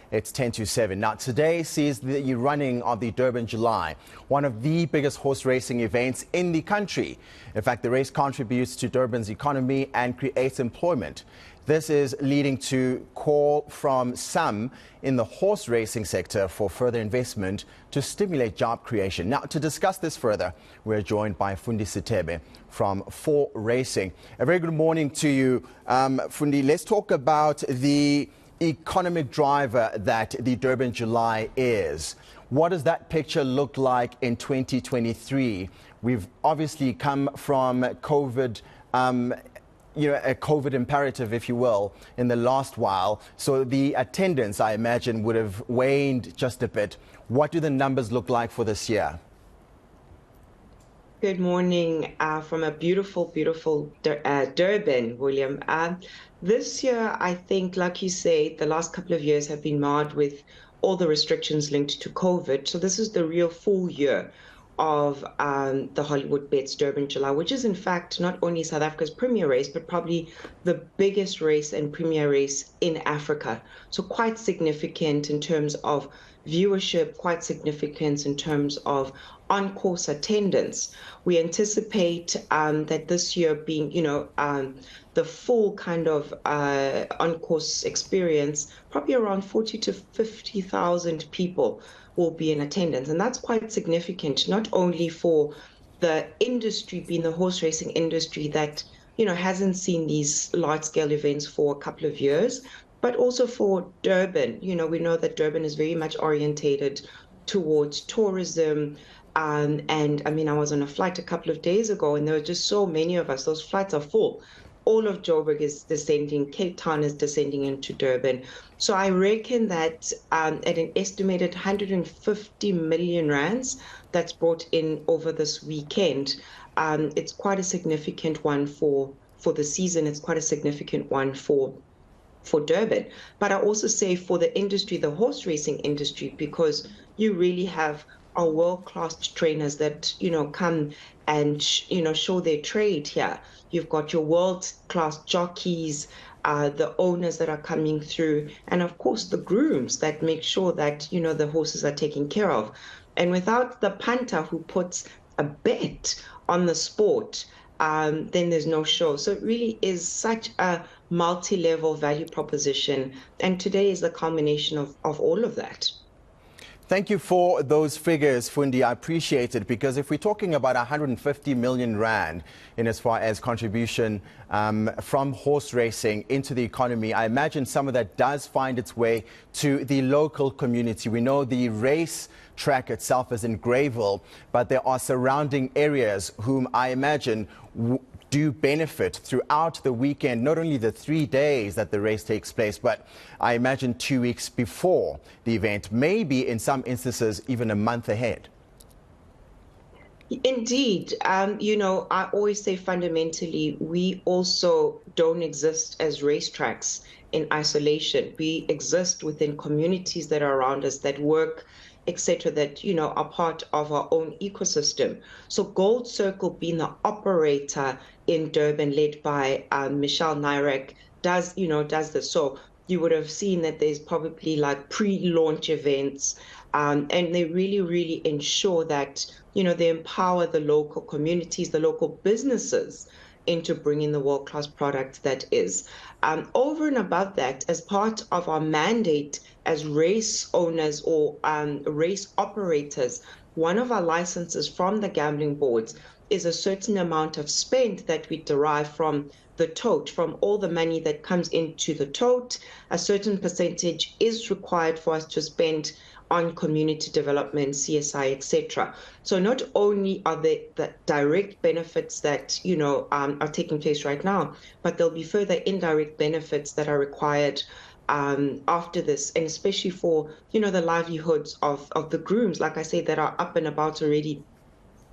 It's 10 to 7. Now, today sees the running of the Durban July, one of the biggest horse racing events in the country. In fact, the race contributes to Durban's economy and creates employment. This is leading to call from some in the horse racing sector for further investment to stimulate job creation. Now, to discuss this further, we're joined by Fundi Sithebe from 4 Racing. A very good morning to you, Fundi. Let's talk about the economic driver that the Durban July is. What does that picture look like in 2023? We've obviously come from COVID, a COVID imperative, if you will, in the last while. So the attendance, I imagine, would have waned just a bit. What do the numbers look like for this year? Good morning from a beautiful Durban, William. This year, I think, like you say, the last couple of years have been marred with all the restrictions linked to COVID. So this is the real full year of the Hollywood Bets Durban July, which is in fact not only South Africa's premier race, but probably the biggest race and premier race in Africa. So quite significant in terms of viewership, quite significant in terms of on-course attendance. We anticipate that this year being, the full kind of on-course experience, probably around 40 to 50,000 people will be in attendance. And that's quite significant, not only for the industry, being the horse racing industry that, hasn't seen these large-scale events for a couple of years, but also for Durban. We know that Durban is very much orientated towards tourism. And I mean, I was on a flight a couple of days ago, and there were just so many of us. Those flights are full. All of Joburg is descending. Cape Town is descending into Durban. So I reckon that at an estimated 150 million rands that's brought in over this weekend, it's quite a significant one for the season. It's quite a significant one for Durban. But I also say for the industry, the horse racing industry, because you really have our world-class trainers that, come and, show their trade here. You've got your world-class jockeys, the owners that are coming through, and of course the grooms that make sure that, the horses are taken care of. And without the punter who puts a bet on the sport, then there's no show. So it really is such a multi-level value proposition. And today is the culmination of all of that. Thank you for those figures, Fundi. I appreciate it, because if we're talking about 150 million rand in as far as contribution from horse racing into the economy, I imagine some of that does find its way to the local community. We know the race track itself is in Greyville, but there are surrounding areas whom I imagine do benefit throughout the weekend, not only the 3 days that the race takes place, but I imagine 2 weeks before the event, maybe in some instances even a month ahead. Indeed. I always say fundamentally, we also don't exist as racetracks in isolation. We exist within communities that are around us, that work, etc., that, are part of our own ecosystem. So Gold Circle, being the operator in Durban, led by Michelle Nyrek, does this. So you would have seen that there's probably like pre-launch events, and they really, really ensure that, they empower the local communities, the local businesses into bringing the world-class product that is. Over and above that, as part of our mandate as race owners or race operators, one of our licenses from the gambling boards is a certain amount of spend that we derive from the tote, from all the money that comes into the tote. A certain percentage is required for us to spend on community development, CSI, etc. So not only are there the direct benefits that, are taking place right now, but there'll be further indirect benefits that are required after this, and especially for, the livelihoods of the grooms, like I say, that are up and about already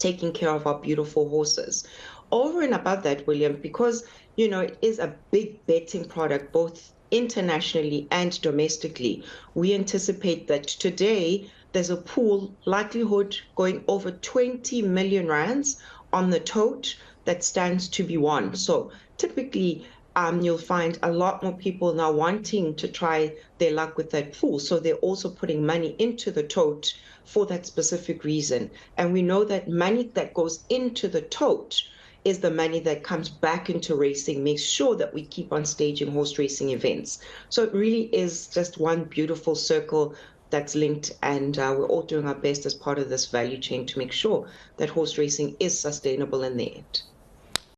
taking care of our beautiful horses. Over and above that, William, because, it is a big betting product, both internationally and domestically, we anticipate that today there's a pool likelihood going over 20 million rands on the tote that stands to be won. So typically you'll find a lot more people now wanting to try their luck with that pool. So they're also putting money into the tote for that specific reason. And we know that money that goes into the tote is the money that comes back into racing, makes sure that we keep on staging horse racing events. So it really is just one beautiful circle that's linked, and we're all doing our best as part of this value chain to make sure that horse racing is sustainable in the end.